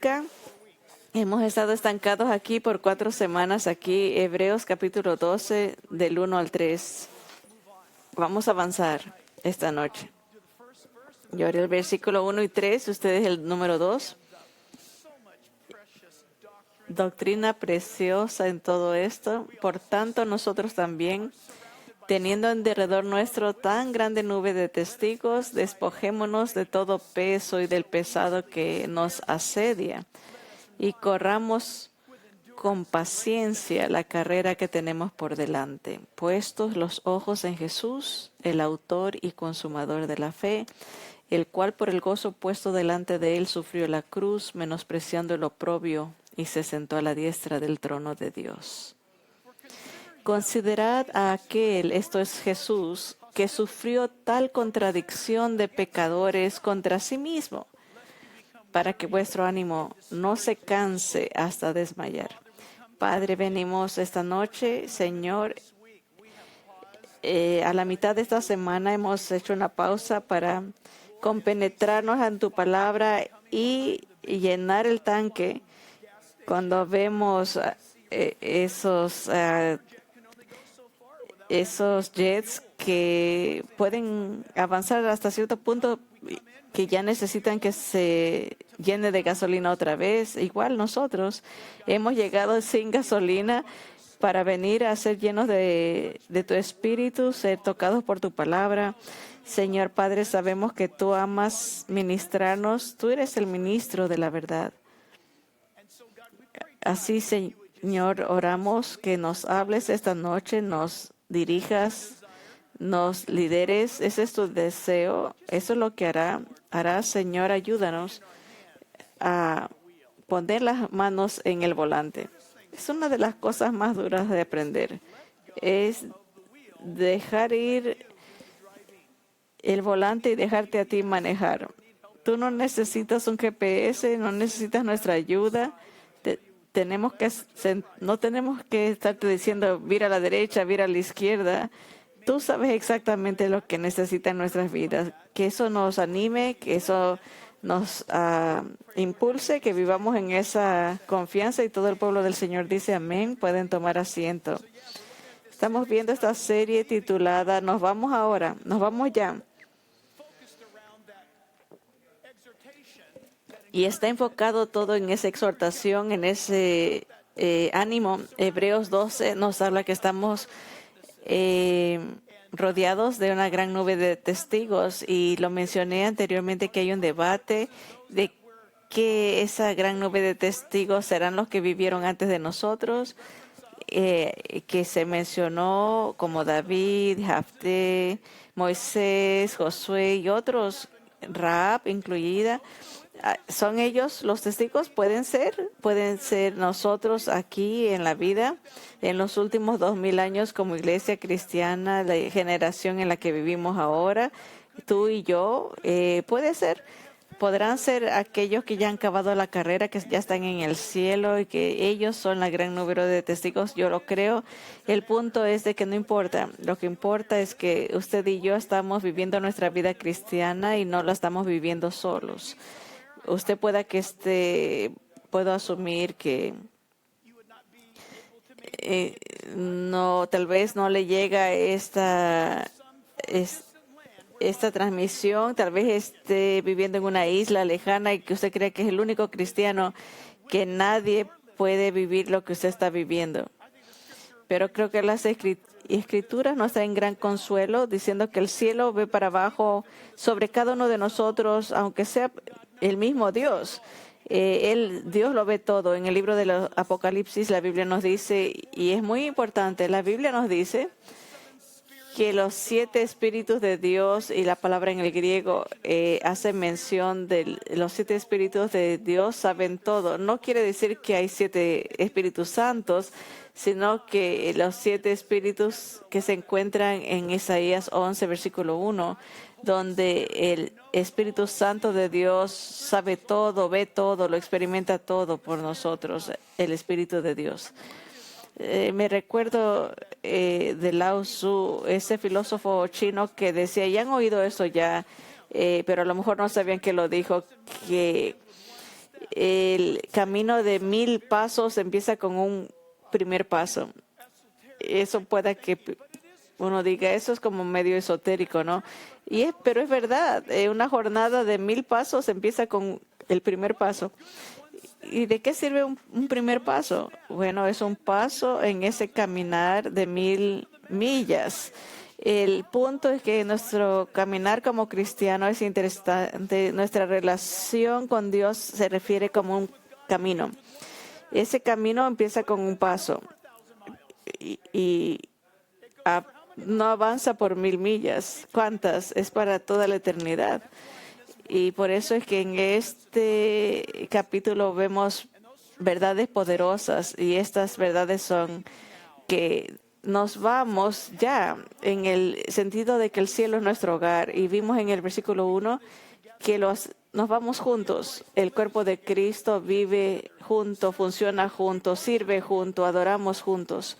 bíblica. Hemos estado estancados aquí por 4 semanas, aquí Hebreos capítulo 12 del 1 al 3. Vamos a avanzar esta noche. Yo haré el versículo 1 y 3, ustedes el número 2. Doctrina preciosa en todo esto. Por tanto, nosotros también, teniendo en derredor nuestro tan grande nube de testigos, despojémonos de todo peso y del pesado que nos asedia, y corramos con paciencia la carrera que tenemos por delante, puestos los ojos en Jesús, el autor y consumador de la fe, el cual por el gozo puesto delante de él sufrió la cruz, menospreciando el oprobio, y se sentó a la diestra del trono de Dios. Considerad a aquel, esto es Jesús, que sufrió tal contradicción de pecadores contra sí mismo, para que vuestro ánimo no se canse hasta desmayar. Padre, venimos esta noche, Señor. A la mitad de esta semana hemos hecho una pausa para compenetrarnos en tu palabra y llenar el tanque. Cuando vemos esos jets que pueden avanzar hasta cierto punto, que ya necesitan que se llene de gasolina otra vez. Igual nosotros hemos llegado sin gasolina para venir a ser llenos de tu espíritu, ser tocados por tu palabra. Señor Padre, sabemos que tú amas ministrarnos. Tú eres el ministro de la verdad. Así, Señor, oramos que nos hables esta noche, nos dirijas, nos lideres. Ese es tu deseo. Eso es lo que hará, Señor, ayúdanos a poner las manos en el volante. Es una de las cosas más duras de aprender. Es dejar ir el volante y dejarte a ti manejar. Tú no necesitas un GPS, no necesitas nuestra ayuda. No tenemos que estarte diciendo, vira a la derecha, vira a la izquierda. Tú sabes exactamente lo que necesitan nuestras vidas. Que eso nos anime, que eso nos impulse, que vivamos en esa confianza, y todo el pueblo del Señor dice amén. Pueden tomar asiento. Estamos viendo esta serie titulada Nos vamos ahora, nos vamos ya. Y está enfocado todo en esa exhortación, en ese ánimo. Hebreos 12 nos habla que estamos rodeados de una gran nube de testigos, y lo mencioné anteriormente que hay un debate de que esa gran nube de testigos serán los que vivieron antes de nosotros, que se mencionó como David, Jafté, Moisés, Josué y otros, Rahab incluida. ¿Son ellos los testigos? Pueden ser nosotros aquí en la vida, en los últimos 2000 años como iglesia cristiana, la generación en la que vivimos ahora, tú y yo. Podrán ser aquellos que ya han acabado la carrera, que ya están en el cielo, y que ellos son la gran número de testigos. Yo lo creo. El punto es de que no importa. Lo que importa es que usted y yo estamos viviendo nuestra vida cristiana y no la estamos viviendo solos. Usted puedo asumir que tal vez no le llega esta transmisión, tal vez esté viviendo en una isla lejana y que usted cree que es el único cristiano, que nadie puede vivir lo que usted está viviendo. Pero creo que las Escrituras nos traen gran consuelo, diciendo que el cielo ve para abajo sobre cada uno de nosotros, aunque sea el mismo Dios. Dios lo ve todo. En el libro de los Apocalipsis, la Biblia nos dice, y es muy importante, la Biblia nos dice que los 7 espíritus de Dios, y la palabra en el griego hace mención de los 7 espíritus de Dios, saben todo. No quiere decir que hay 7 espíritus santos, sino que los 7 espíritus que se encuentran en Isaías 11, versículo 1, donde el Espíritu Santo de Dios sabe todo, ve todo, lo experimenta todo por nosotros, el Espíritu de Dios. Me recuerdo de Lao Tzu, ese filósofo chino que decía, ya han oído eso ya, pero a lo mejor no sabían que lo dijo, que el camino de 1000 pasos empieza con un primer paso. Eso puede que uno diga, eso es como medio esotérico, ¿no? Pero es verdad, una jornada de 1000 pasos empieza con el primer paso. ¿Y de qué sirve un primer paso? Bueno, es un paso en ese caminar de 1000 millas. El punto es que nuestro caminar como cristiano es interesante. Nuestra relación con Dios se refiere como un camino. Ese camino empieza con un paso y no avanza por 1000 millas. ¿Cuántas? Es para toda la eternidad. Y por eso es que en este capítulo vemos verdades poderosas, y estas verdades son que nos vamos ya en el sentido de que el cielo es nuestro hogar. Y vimos en el versículo 1 que nos vamos juntos. El cuerpo de Cristo vive junto, funciona junto, sirve junto, adoramos juntos.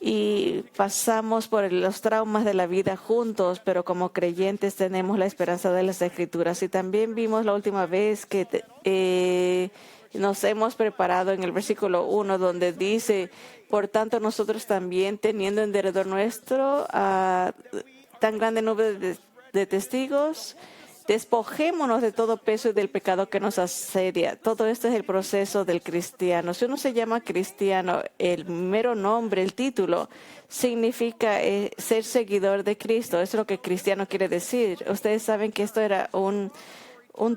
Y pasamos por los traumas de la vida juntos, pero como creyentes tenemos la esperanza de las Escrituras. Y también vimos la última vez que nos hemos preparado en el versículo 1, donde dice, por tanto nosotros también, teniendo en derredor nuestro tan grande nube de testigos, despojémonos de todo peso y del pecado que nos asedia. Todo esto es el proceso del cristiano. Si uno se llama cristiano, el mero nombre, el título, significa ser seguidor de Cristo. Eso es lo que cristiano quiere decir. Ustedes saben que esto era un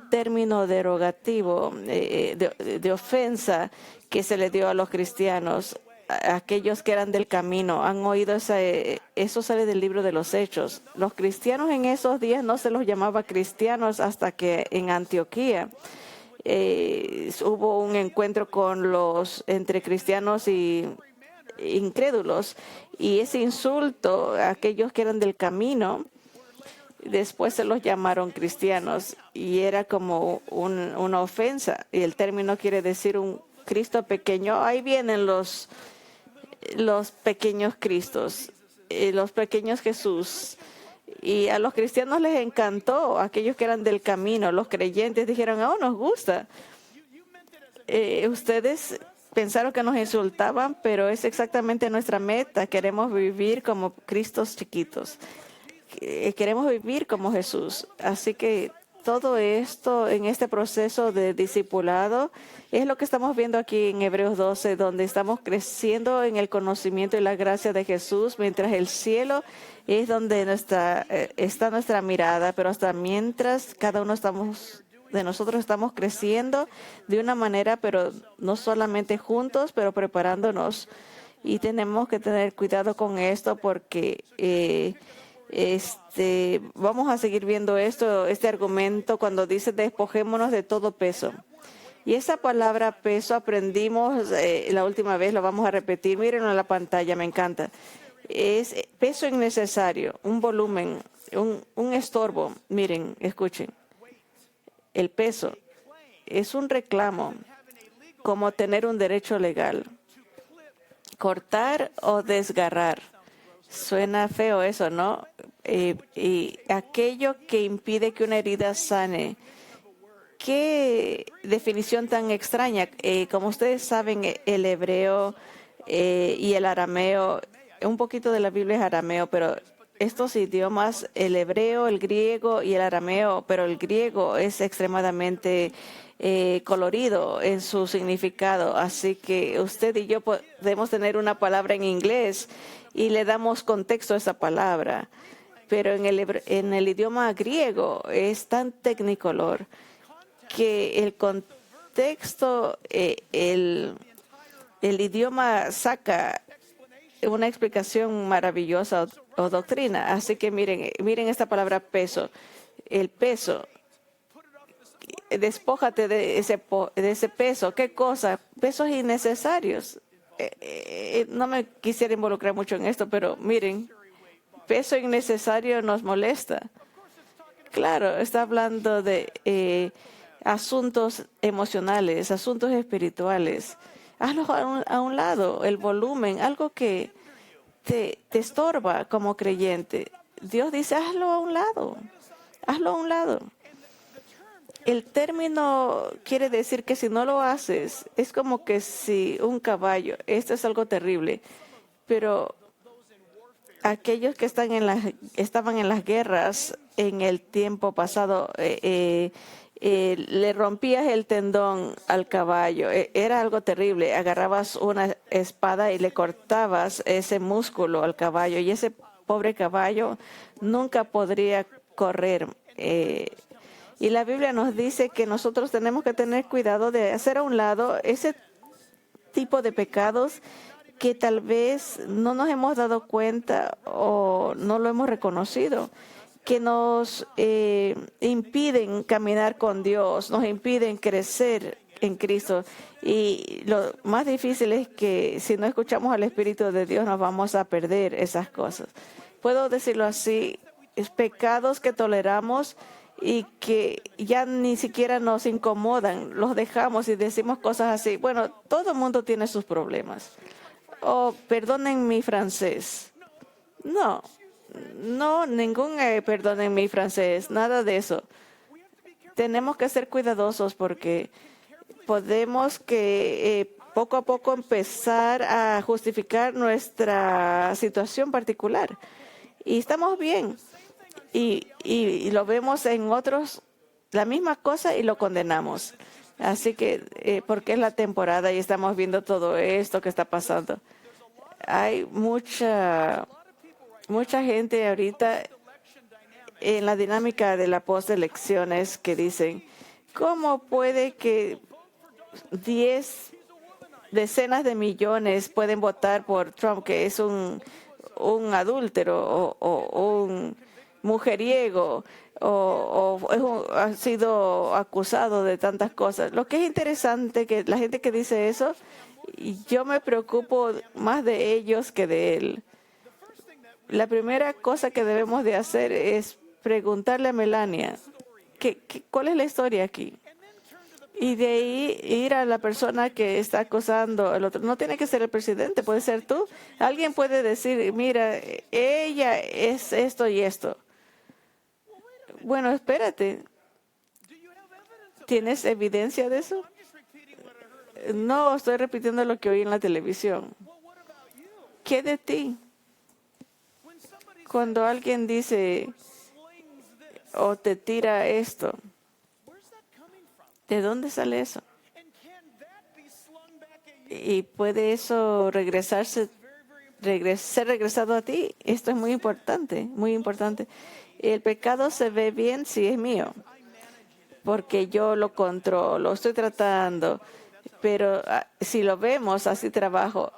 término derogativo, de ofensa que se le dio a los cristianos, a aquellos que eran del camino. Han oído eso sale del libro de los Hechos. Los cristianos en esos días no se los llamaba cristianos hasta que en Antioquía hubo un encuentro entre cristianos y incrédulos, y ese insulto a aquellos que eran del camino, después se los llamaron cristianos, y era como una ofensa. Y el término quiere decir un Cristo pequeño. Ahí vienen los pequeños Cristos, los pequeños Jesús. Y a los cristianos les encantó, aquellos que eran del camino, los creyentes dijeron, nos gusta. Ustedes pensaron que nos insultaban, pero es exactamente nuestra meta. Queremos vivir como Cristos chiquitos. Queremos vivir como Jesús. Así que todo esto en este proceso de discipulado es lo que estamos viendo aquí en Hebreos 12, donde estamos creciendo en el conocimiento y la gracia de Jesús, mientras el cielo es donde está nuestra mirada, pero hasta mientras cada uno de nosotros estamos creciendo de una manera, pero no solamente juntos, pero preparándonos. Y tenemos que tener cuidado con esto porque vamos a seguir viendo este argumento cuando dice despojémonos de todo peso. Y esa palabra peso aprendimos la última vez, lo vamos a repetir. Mírenlo en la pantalla, me encanta. Es peso innecesario, un volumen, un estorbo. Miren, escuchen. El peso es un reclamo, como tener un derecho legal. Cortar o desgarrar. Suena feo eso, ¿no? Y aquello que impide que una herida sane. Qué definición tan extraña. Como ustedes saben, el hebreo y el arameo, un poquito de la Biblia es arameo, pero estos idiomas, el hebreo, el griego y el arameo, pero el griego es extremadamente colorido en su significado. Así que usted y yo podemos tener una palabra en inglés y le damos contexto a esa palabra. Pero en el idioma griego es tan tecnicolor que el contexto, el idioma saca una explicación maravillosa o doctrina. Así que miren esta palabra peso. El peso. Despójate de ese peso. ¿Qué cosa? Pesos innecesarios. No me quisiera involucrar mucho en esto, pero miren, peso innecesario nos molesta. Claro, está hablando de asuntos emocionales, asuntos espirituales. Hazlo a un lado, el volumen, algo que te estorba como creyente. Dios dice, hazlo a un lado, hazlo a un lado. el término quiere decir que si no lo haces, es como que si un caballo, esto es algo terrible, pero aquellos que estaban en las guerras en el tiempo pasado, le rompías el tendón al caballo. Era algo terrible. Agarrabas una espada y le cortabas ese músculo al caballo y ese pobre caballo nunca podría correr. Y la Biblia nos dice que nosotros tenemos que tener cuidado de hacer a un lado ese tipo de pecados que tal vez no nos hemos dado cuenta o no lo hemos reconocido, que nos impiden caminar con Dios, nos impiden crecer en Cristo. Y lo más difícil es que si no escuchamos al Espíritu de Dios nos vamos a perder esas cosas. Puedo decirlo así, es pecados que toleramos y que ya ni siquiera nos incomodan, los dejamos y decimos cosas así. Bueno, todo el mundo tiene sus problemas. Oh, perdonen mi francés. No, ningún perdonen mi francés, nada de eso. Tenemos que ser cuidadosos porque podemos que poco a poco empezar a justificar nuestra situación particular. Y estamos bien. Y lo vemos en otros, la misma cosa y lo condenamos. Así que, porque es la temporada y estamos viendo todo esto que está pasando. Hay mucha gente ahorita en la dinámica de la postelecciones que dicen, ¿cómo puede que decenas de millones pueden votar por Trump, que es un adúltero o un mujeriego ha sido acusado de tantas cosas? Lo que es interesante que la gente que dice eso, yo me preocupo más de ellos que de él. La primera cosa que debemos de hacer es preguntarle a Melania, ¿cuál es la historia aquí? Y de ahí ir a la persona que está acusando al otro. No tiene que ser el presidente, puede ser tú. Alguien puede decir, mira, ella es esto y esto. Bueno, espérate. ¿Tienes evidencia de eso? No, estoy repitiendo lo que oí en la televisión. ¿Qué de ti? Cuando alguien dice o te tira esto, ¿de dónde sale eso? ¿Y puede eso ser regresado a ti? Esto es muy importante, muy importante. El pecado se ve bien si es mío, porque yo lo controlo, estoy tratando. Pero si lo vemos, así trabaja.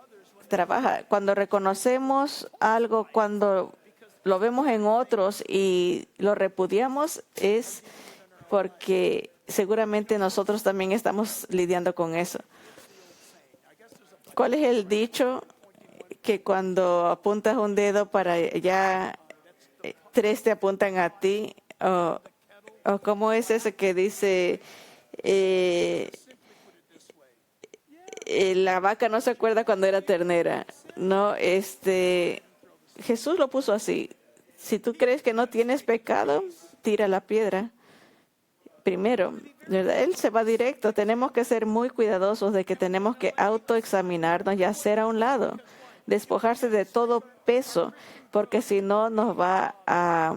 Cuando reconocemos algo, cuando lo vemos en otros y lo repudiamos, es porque seguramente nosotros también estamos lidiando con eso. ¿Cuál es el dicho? Que cuando apuntas un dedo para allá, tres te apuntan a ti. O ¿cómo es ese que dice, la vaca no se acuerda cuando era ternera? No, Jesús lo puso así. Si tú crees que no tienes pecado, tira la piedra primero, ¿verdad? Él se va directo. Tenemos que ser muy cuidadosos de que tenemos que autoexaminarnos y hacer a un lado, despojarse de todo peso, porque si no nos va a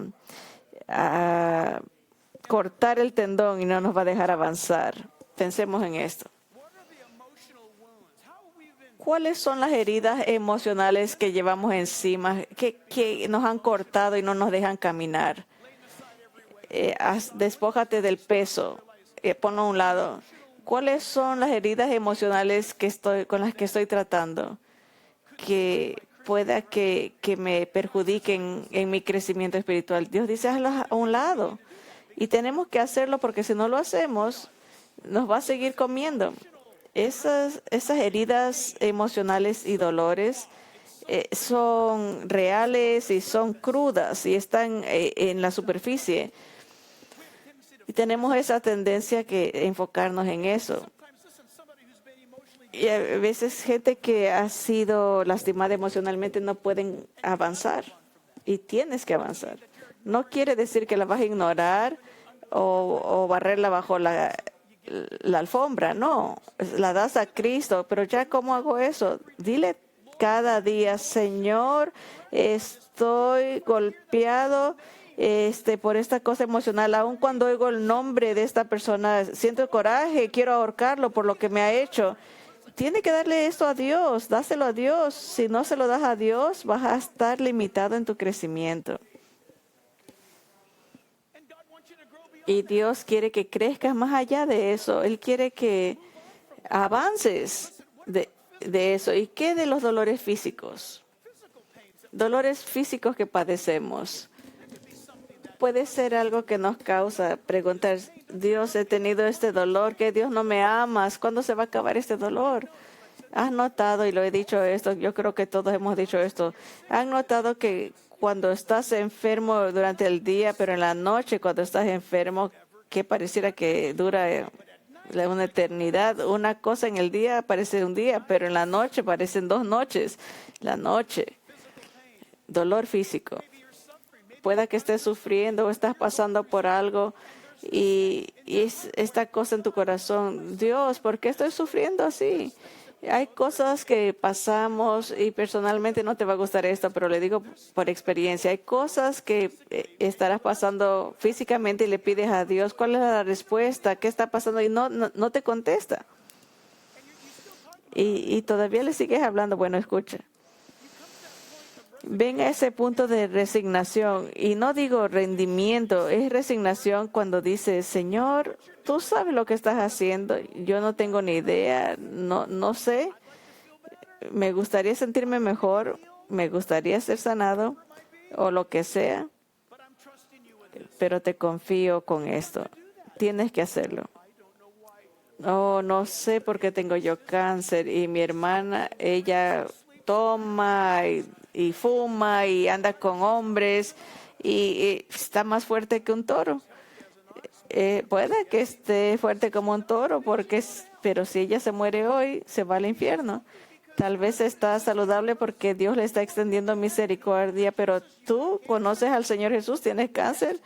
cortar el tendón y no nos va a dejar avanzar. Pensemos en esto. ¿Cuáles son las heridas emocionales que llevamos encima, que nos han cortado y no nos dejan caminar? Despójate del peso, ponlo a un lado. ¿Cuáles son las heridas emocionales con las que estoy tratando? Que pueda que me perjudiquen en mi crecimiento espiritual. Dios dice, hazlas a un lado. Y tenemos que hacerlo porque si no lo hacemos, nos va a seguir comiendo. Esas heridas emocionales y dolores son reales y son crudas y están en la superficie. Y tenemos esa tendencia que enfocarnos en eso. Y a veces gente que ha sido lastimada emocionalmente no pueden avanzar. Y tienes que avanzar. No quiere decir que la vas a ignorar o barrerla bajo la alfombra. No, la das a Cristo. Pero ya, ¿cómo hago eso? Dile cada día: Señor, estoy golpeado por esta cosa emocional. Aun cuando oigo el nombre de esta persona, siento coraje, quiero ahorcarlo por lo que me ha hecho. Tiene que darle esto a Dios, dáselo a Dios. Si no se lo das a Dios, vas a estar limitado en tu crecimiento. Y Dios quiere que crezcas más allá de eso. Él quiere que avances de eso. ¿Y qué de los dolores físicos? Dolores físicos que padecemos. Puede ser algo que nos causa preguntar: Dios, he tenido este dolor, que Dios no me amas, ¿cuándo se va a acabar este dolor? ¿Has notado, y lo he dicho esto, yo creo que todos hemos dicho esto, ¿han notado que cuando estás enfermo durante el día, pero en la noche cuando estás enfermo, que pareciera que dura una eternidad? Una cosa en el día parece un día, pero en la noche parecen 2 noches. La noche, dolor físico. Pueda que estés sufriendo o estás pasando por algo y es esta cosa en tu corazón: Dios, ¿por qué estoy sufriendo así? Hay cosas que pasamos, y personalmente no te va a gustar esto, pero le digo por experiencia. Hay cosas que estarás pasando físicamente y le pides a Dios cuál es la respuesta, qué está pasando, y no te contesta. Y todavía le sigues hablando. Bueno, escucha. Ven a ese punto de resignación, y no digo rendimiento, es resignación cuando dices: Señor, tú sabes lo que estás haciendo, yo no tengo ni idea, no sé, me gustaría sentirme mejor, me gustaría ser sanado o lo que sea, pero te confío con esto, tienes que hacerlo. Oh, no sé por qué tengo yo cáncer, y mi hermana, ella toma y fuma y anda con hombres y está más fuerte que un toro. Puede que esté fuerte como un toro, pero si ella se muere hoy, se va al infierno. Tal vez está saludable porque Dios le está extendiendo misericordia, pero tú conoces al Señor Jesús, tienes cáncer.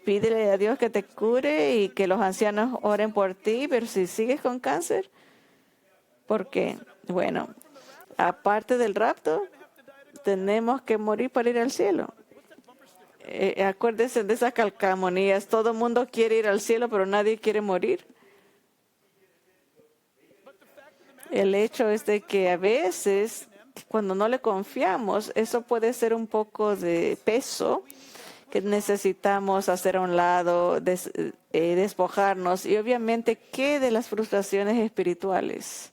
Pídele a Dios que te cure y que los ancianos oren por ti, pero si sigues con cáncer, ¿por qué? Bueno, aparte del rapto, tenemos que morir para ir al cielo. Acuérdense de esas calcamonías. Todo el mundo quiere ir al cielo, pero nadie quiere morir. El hecho es de que a veces, cuando no le confiamos, eso puede ser un poco de peso que necesitamos hacer a un lado, despojarnos. Y obviamente, ¿qué de las frustraciones espirituales?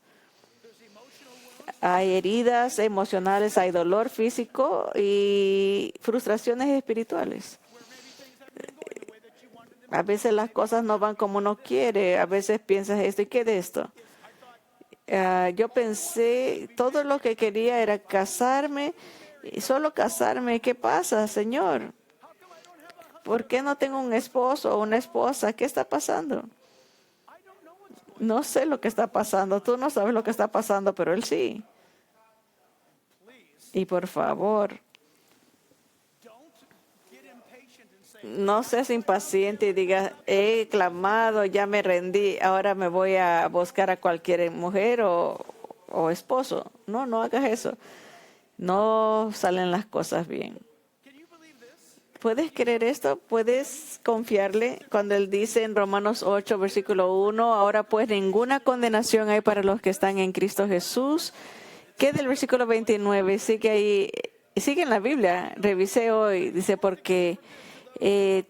Hay heridas emocionales, hay dolor físico y frustraciones espirituales. A veces las cosas no van como uno quiere. A veces piensas esto: ¿y qué de esto? Yo pensé, todo lo que quería era casarme, y solo casarme. ¿Qué pasa, Señor? ¿Por qué no tengo un esposo o una esposa? ¿Qué está pasando? No sé lo que está pasando. Tú no sabes lo que está pasando, pero Él sí. Y por favor, no seas impaciente y digas: he clamado, ya me rendí, ahora me voy a buscar a cualquier mujer o esposo. No hagas eso. No salen las cosas bien. ¿Puedes creer esto? ¿Puedes confiarle cuando Él dice en Romanos 8, versículo 1, ahora pues ninguna condenación hay para los que están en Cristo Jesús? ¿Qué del versículo 29? Sigue ahí, sigue en la Biblia. Revisé hoy, dice, porque el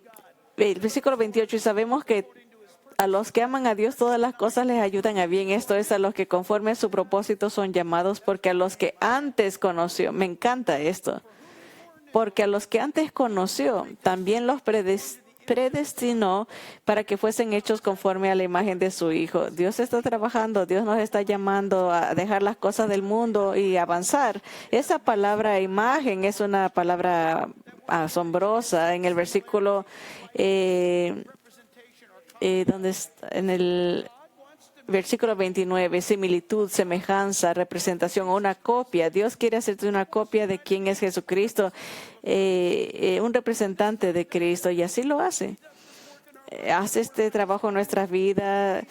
versículo 28, y sabemos que a los que aman a Dios todas las cosas les ayudan a bien. Esto es, a los que conforme a su propósito son llamados, porque a los que antes conoció, me encanta esto, porque a los que antes conoció también los predestinó para que fuesen hechos conforme a la imagen de su Hijo. Dios está trabajando, Dios nos está llamando a dejar las cosas del mundo y avanzar. Esa palabra imagen es una palabra asombrosa. En el versículo donde está, en el versículo 29, similitud, semejanza, representación o una copia. Dios quiere hacerte una copia de quién es Jesucristo, un representante de Cristo, y así lo hace. hace este trabajo en nuestras vidas,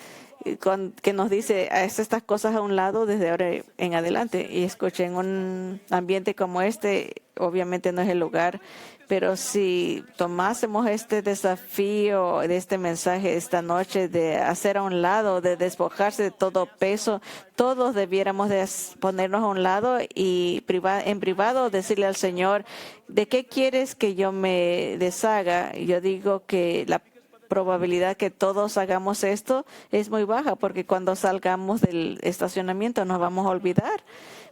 que nos dice, haz estas cosas a un lado desde ahora en adelante. Y escuche, en un ambiente como este, obviamente no es el lugar, pero si tomásemos este desafío de este mensaje esta noche de hacer a un lado, de despojarse de todo peso, todos debiéramos de ponernos a un lado y en privado decirle al Señor, ¿de qué quieres que yo me deshaga? Yo digo que la probabilidad que todos hagamos esto es muy baja, porque cuando salgamos del estacionamiento nos vamos a olvidar.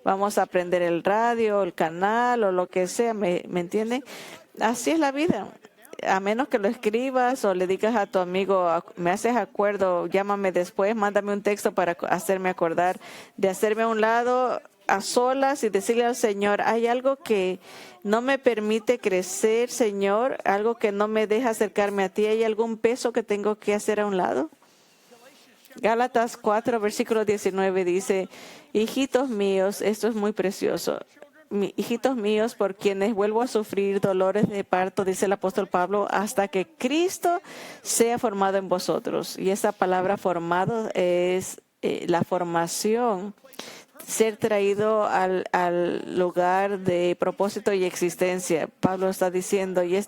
Vamos a prender el radio, el canal o lo que sea, ¿me entienden? Así es la vida. A menos que lo escribas o le digas a tu amigo, me haces acuerdo, llámame después, mándame un texto para hacerme acordar, de hacerme a un lado a solas y decirle al Señor, hay algo que no me permite crecer, Señor, algo que no me deja acercarme a ti, ¿hay algún peso que tengo que hacer a un lado? Gálatas 4, versículo 19 dice, hijitos míos, esto es muy precioso. Hijitos míos, por quienes vuelvo a sufrir dolores de parto, dice el apóstol Pablo, hasta que Cristo sea formado en vosotros. Y esa palabra formado es la formación, ser traído al lugar de propósito y existencia. Pablo está diciendo, y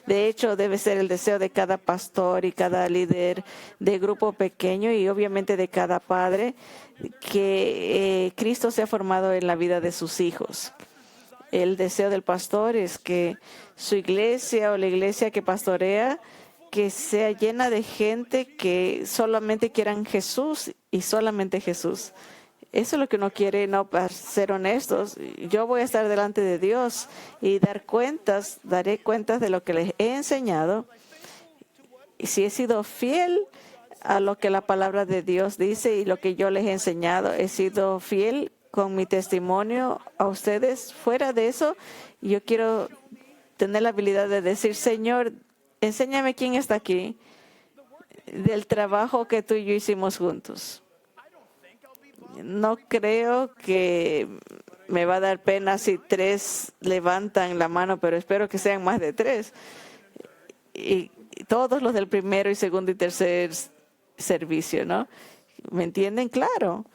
de hecho debe ser el deseo de cada pastor y cada líder de grupo pequeño y obviamente de cada padre, que Cristo sea formado en la vida de sus hijos. El deseo del pastor es que su iglesia o la iglesia que pastorea, que sea llena de gente que solamente quieran Jesús y solamente Jesús. Eso es lo que uno quiere, no, para ser honestos. Yo voy a estar delante de Dios y daré cuentas de lo que les he enseñado. Y si he sido fiel a lo que la palabra de Dios dice y lo que yo les he enseñado, he sido fiel con mi testimonio a ustedes. Fuera de eso, yo quiero tener la habilidad de decir, Señor, enséñame quién está aquí, del trabajo que tú y yo hicimos juntos. No creo que me va a dar pena si 3 levantan la mano, pero espero que sean más de 3. Y todos los del primero y segundo y tercer servicio, ¿no? ¿Me entienden? Claro.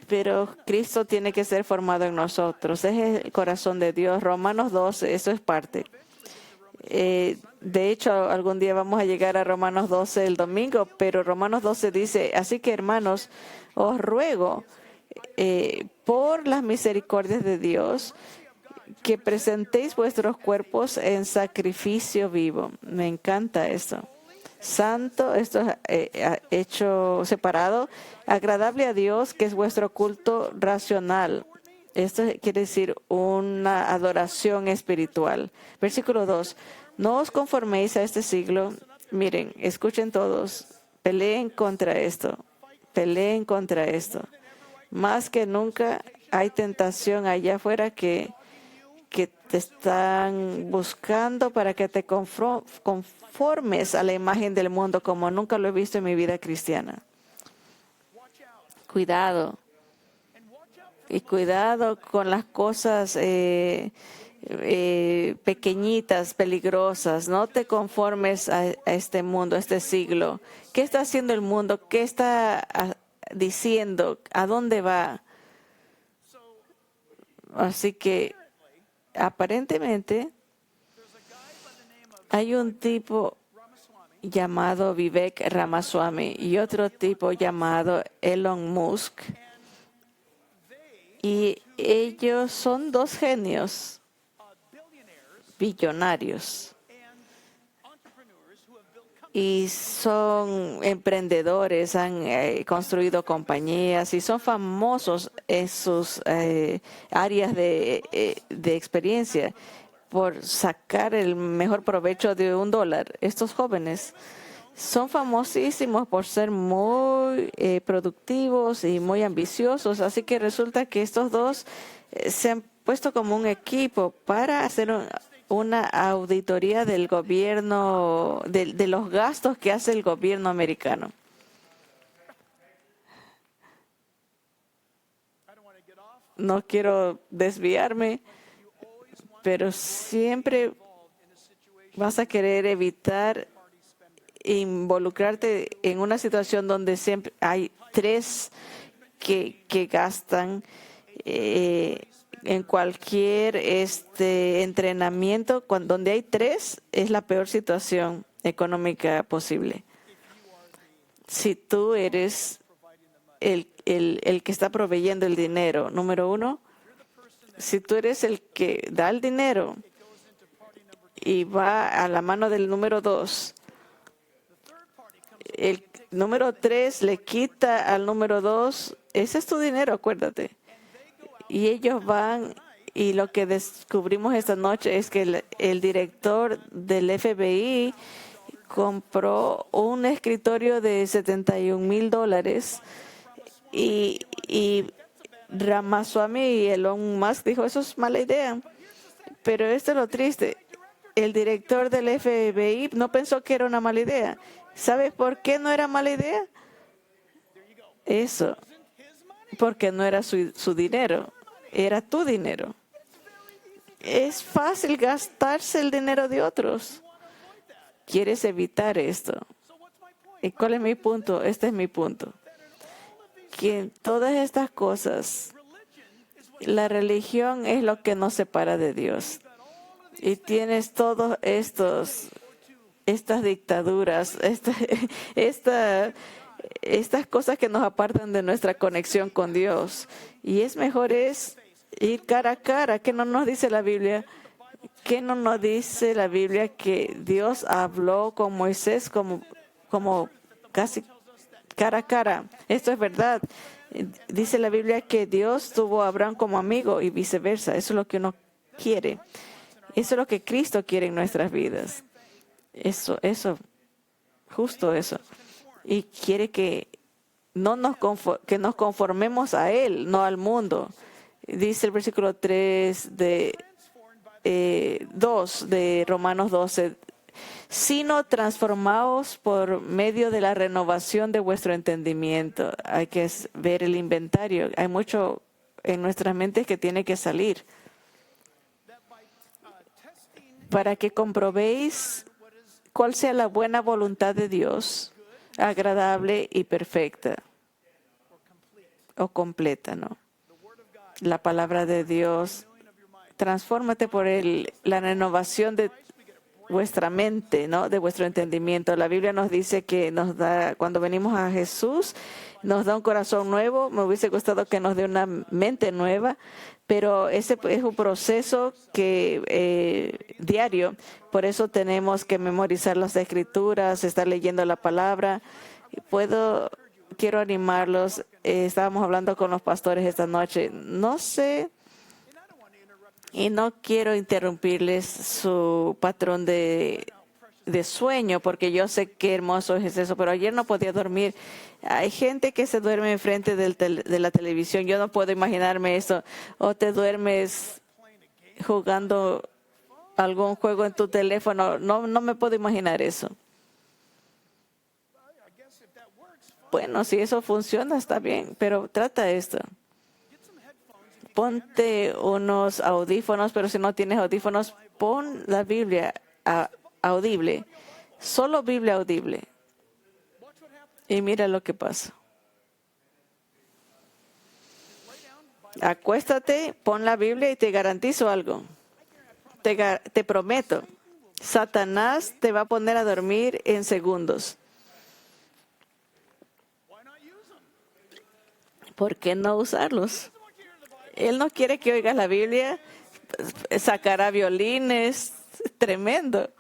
Pero Cristo tiene que ser formado en nosotros. Es el corazón de Dios. Romanos 12, eso es parte. De hecho, algún día vamos a llegar a Romanos 12 el domingo, pero Romanos 12 dice, así que hermanos, os ruego por las misericordias de Dios que presentéis vuestros cuerpos en sacrificio vivo. Me encanta eso. Santo, esto es hecho separado, agradable a Dios, que es vuestro culto racional. Esto quiere decir una adoración espiritual. Versículo 2. No os conforméis a este siglo. Miren, escuchen todos. Peleen contra esto. Peleen contra esto. Más que nunca hay tentación allá afuera que te están buscando para que te conformes a la imagen del mundo como nunca lo he visto en mi vida cristiana. Cuidado. Y cuidado con las cosas pequeñitas, peligrosas. No te conformes a este mundo, a este siglo. ¿Qué está haciendo el mundo? ¿Qué está diciendo? ¿A dónde va? Así que aparentemente hay un tipo llamado Vivek Ramaswamy y otro tipo llamado Elon Musk. Y ellos son 2 genios billonarios y son emprendedores, han construido compañías y son famosos en sus áreas de experiencia por sacar el mejor provecho de $1. Estos jóvenes son famosísimos por ser muy productivos y muy ambiciosos. Así que resulta que estos dos se han puesto como un equipo para hacer una auditoría del gobierno, de los gastos que hace el gobierno americano. No quiero desviarme, pero siempre vas a querer evitar involucrarte en una situación donde siempre hay tres que gastan en cualquier entrenamiento, donde hay tres, es la peor situación económica posible. Si tú eres el que está proveyendo el dinero, número uno, si tú eres el que da el dinero y va a la mano del número dos, el número tres le quita al número dos, ese es tu dinero, acuérdate. Y ellos van, y lo que descubrimos esta noche es que el director del FBI compró un escritorio de $71,000 y Ramaswamy y Elon Musk dijo, eso es mala idea. Pero esto es lo triste. El director del FBI no pensó que era una mala idea. ¿Sabes por qué no era mala idea? Eso, porque no era su dinero, era tu dinero. Es fácil gastarse el dinero de otros. ¿Quieres evitar esto? ¿Y cuál es mi punto? Este es mi punto. Que en todas estas cosas, la religión es lo que nos separa de Dios. Y tienes todos estas dictaduras, estas cosas que nos apartan de nuestra conexión con Dios. Y es mejor ir cara a cara. ¿Qué no nos dice la Biblia? ¿Qué no nos dice la Biblia que Dios habló con Moisés como casi cara a cara? Esto es verdad. Dice la Biblia que Dios tuvo a Abraham como amigo y viceversa. Eso es lo que uno quiere. Eso es lo que Cristo quiere en nuestras vidas. Eso, justo eso. Y quiere que nos conformemos a Él, no al mundo. Dice el versículo 3 de 2 de Romanos 12, sino transformaos por medio de la renovación de vuestro entendimiento. Hay que ver el inventario. Hay mucho en nuestras mentes que tiene que salir. Para que comprobéis cuál sea la buena voluntad de Dios, agradable y perfecta, o completa, ¿no? La palabra de Dios, transfórmate por la renovación de vuestra mente, ¿no? De vuestro entendimiento. La Biblia nos dice que nos da, cuando venimos a Jesús, nos da un corazón nuevo. Me hubiese gustado que nos dé una mente nueva, pero ese es un proceso diario. Por eso tenemos que memorizar las Escrituras, estar leyendo la palabra. Quiero animarlos. Estábamos hablando con los pastores esta noche. No sé. Y no quiero interrumpirles su patrón de sueño, porque yo sé qué hermoso es eso, pero ayer no podía dormir. Hay gente que se duerme enfrente de la televisión. Yo no puedo imaginarme eso. O te duermes jugando algún juego en tu teléfono. No me puedo imaginar eso. Bueno, si eso funciona, está bien, pero trata esto. Ponte unos audífonos, pero si no tienes audífonos, pon la Biblia audible. Solo Biblia audible. Y mira lo que pasa. Acuéstate, pon la Biblia y te garantizo algo. Te prometo, Satanás te va a poner a dormir en segundos. ¿Por qué no usarlos? Él no quiere que oigas la Biblia, sacará violines, tremendo.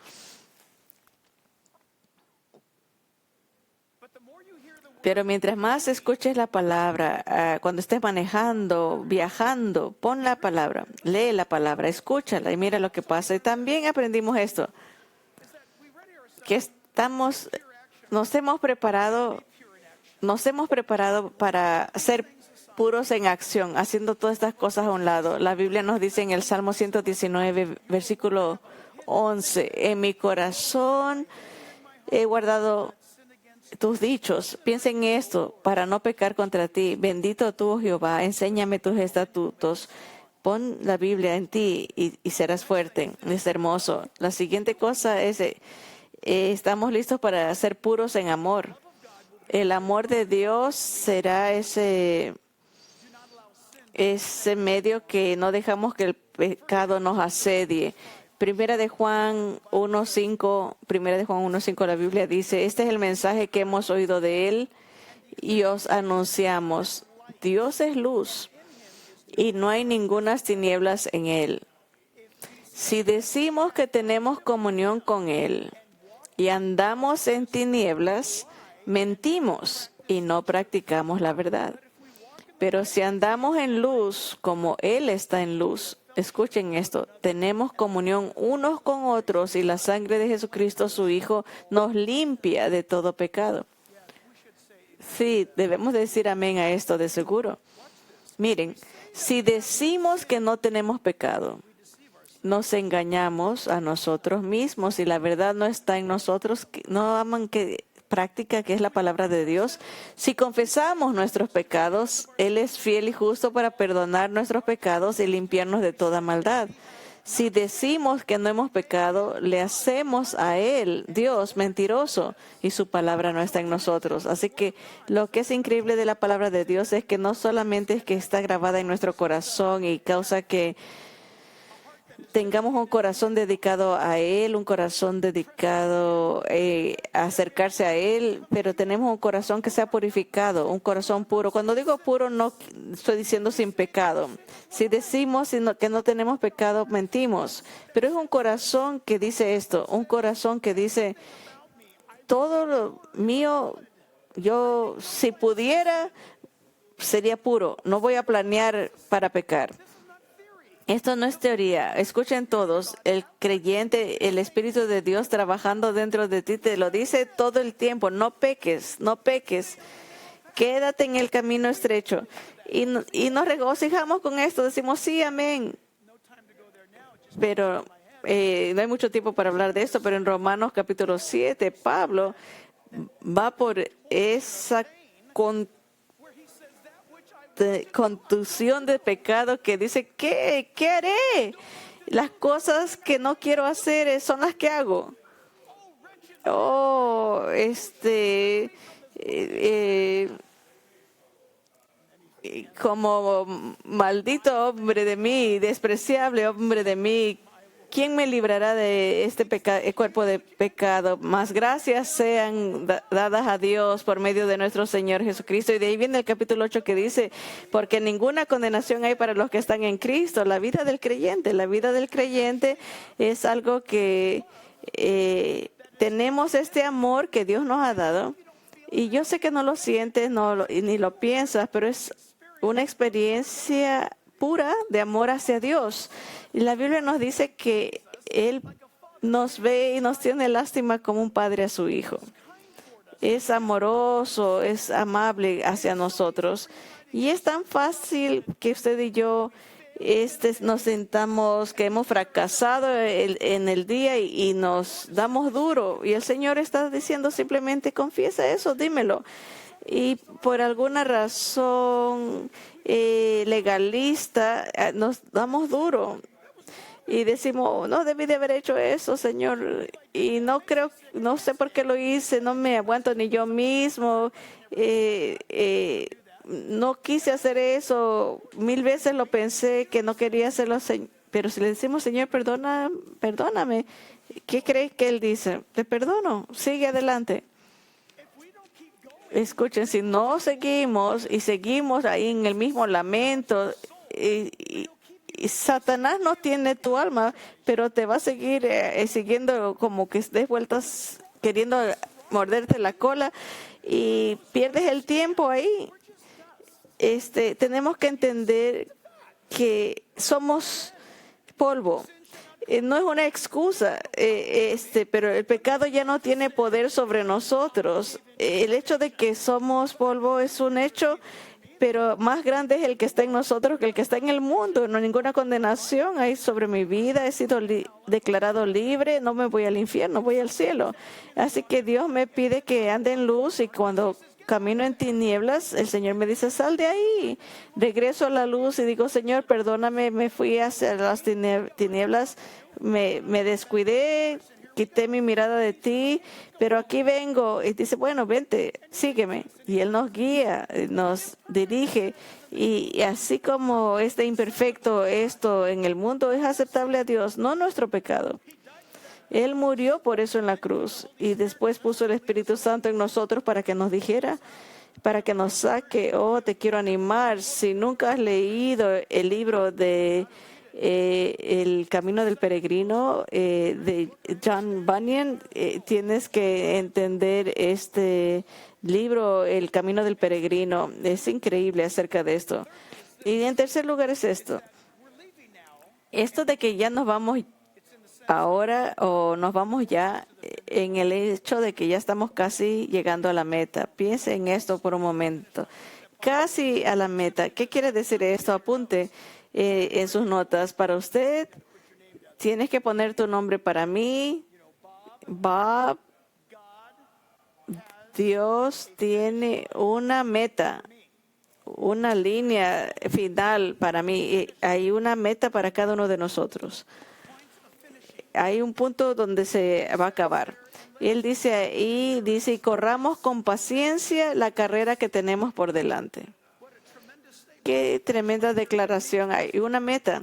Pero mientras más escuches la palabra, cuando estés manejando, viajando, pon la palabra, lee la palabra, escúchala y mira lo que pasa. Y también aprendimos esto, que nos hemos preparado para ser puros en acción, haciendo todas estas cosas a un lado. La Biblia nos dice en el Salmo 119, versículo 11, en mi corazón he guardado tus dichos. Piensa en esto para no pecar contra ti. Bendito tú, Jehová, enséñame tus estatutos. Pon la Biblia en ti y serás fuerte. Es hermoso. La siguiente cosa es estamos listos para ser puros en amor. El amor de Dios será ese medio que no dejamos que el pecado nos asedie. Primera de Juan 1:5, la Biblia dice, este es el mensaje que hemos oído de Él y os anunciamos. Dios es luz y no hay ningunas tinieblas en Él. Si decimos que tenemos comunión con Él y andamos en tinieblas, mentimos y no practicamos la verdad. Pero si andamos en luz como Él está en luz, escuchen esto, tenemos comunión unos con otros y la sangre de Jesucristo, su Hijo, nos limpia de todo pecado. Sí, debemos decir amén a esto de seguro. Miren, si decimos que no tenemos pecado, nos engañamos a nosotros mismos y la verdad no está en nosotros. No aman que práctica que es la palabra de Dios. Si confesamos nuestros pecados, Él es fiel y justo para perdonar nuestros pecados y limpiarnos de toda maldad. Si decimos que no hemos pecado, le hacemos a Él, Dios, mentiroso, y su palabra no está en nosotros. Así que lo que es increíble de la palabra de Dios es que no solamente es que está grabada en nuestro corazón y causa que tengamos un corazón dedicado a Él, un corazón dedicado a acercarse a Él, pero tenemos un corazón que sea purificado, un corazón puro. Cuando digo puro, no estoy diciendo sin pecado. Si decimos que no tenemos pecado, mentimos. Pero es un corazón que dice esto, un corazón que dice, todo lo mío, yo si pudiera, sería puro. No voy a planear para pecar. Esto no es teoría. Escuchen todos. El creyente, el Espíritu de Dios trabajando dentro de ti te lo dice todo el tiempo. No peques, no peques. Quédate en el camino estrecho. Y nos regocijamos con esto. Decimos sí, amén. Pero no hay mucho tiempo para hablar de esto. Pero en Romanos capítulo 7, Pablo va por esa contusión de pecado que dice, ¿qué haré? Las cosas que no quiero hacer son las que hago. Como maldito hombre de mí, despreciable hombre de mí, ¿quién me librará de este cuerpo de pecado? Más gracias sean dadas a Dios por medio de nuestro Señor Jesucristo. Y de ahí viene el capítulo 8 que dice, porque ninguna condenación hay para los que están en Cristo. La vida del creyente es algo que tenemos este amor que Dios nos ha dado. Y yo sé que no lo sientes ni lo piensas, pero es una experiencia pura de amor hacia Dios. Y la Biblia nos dice que Él nos ve y nos tiene lástima como un padre a su hijo. Es amoroso, es amable hacia nosotros. Y es tan fácil que usted y yo nos sintamos que hemos fracasado en el día y nos damos duro. Y el Señor está diciendo simplemente, confiesa eso, dímelo. Y por alguna razón legalista nos damos duro y decimos, no debí de haber hecho eso, Señor, y no sé por qué lo hice, no me aguanto ni yo mismo, no quise hacer eso, 1000 veces lo pensé que no quería hacerlo, pero si le decimos, Señor, perdóname, ¿qué crees que Él dice? Te perdono, sigue adelante. Escuchen, si no seguimos ahí en el mismo lamento, y Satanás no tiene tu alma, pero te va a seguir siguiendo como que des vueltas queriendo morderte la cola y pierdes el tiempo ahí. Tenemos que entender que somos polvo. No es una excusa, pero el pecado ya no tiene poder sobre nosotros. El hecho de que somos polvo es un hecho, pero más grande es el que está en nosotros que el que está en el mundo. No hay ninguna condenación hay sobre mi vida. He sido declarado libre, no me voy al infierno, voy al cielo. Así que Dios me pide que ande en luz y cuando camino en tinieblas, el Señor me dice, sal de ahí. Regreso a la luz y digo, Señor, perdóname, me fui hacia las tinieblas, me descuidé, quité mi mirada de ti, pero aquí vengo. Y dice, bueno, vente, sígueme. Y Él nos guía, nos dirige. Y así como este imperfecto, esto en el mundo es aceptable a Dios, no nuestro pecado. Él murió por eso en la cruz y después puso el Espíritu Santo en nosotros para que nos dijera, para que nos saque. Oh, te quiero animar. Si nunca has leído el libro de El Camino del Peregrino de John Bunyan, tienes que entender este libro, El Camino del Peregrino. Es increíble acerca de esto. Y en tercer lugar es esto. Esto de que ya nos vamos ahora o nos vamos ya en el hecho de que ya estamos casi llegando a la meta. Piense en esto por un momento. Casi a la meta. ¿Qué quiere decir esto? Apunte en sus notas. Para usted, tienes que poner tu nombre. Para mí, Bob, Dios tiene una meta, una línea final para mí. Hay una meta para cada uno de nosotros. Hay un punto donde se va a acabar. Y Él dice ahí, y corramos con paciencia la carrera que tenemos por delante. Qué tremenda declaración. Hay una meta.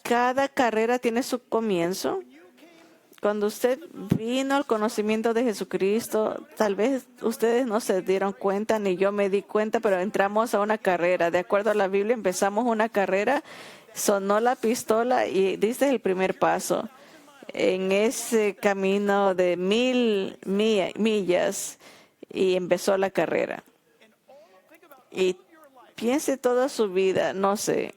Cada carrera tiene su comienzo. Cuando usted vino al conocimiento de Jesucristo, tal vez ustedes no se dieron cuenta, ni yo me di cuenta, pero entramos a una carrera. De acuerdo a la Biblia, empezamos una carrera, sonó la pistola y diste el primer paso en ese camino de 1000 millas y empezó la carrera. Y piense toda su vida, no sé,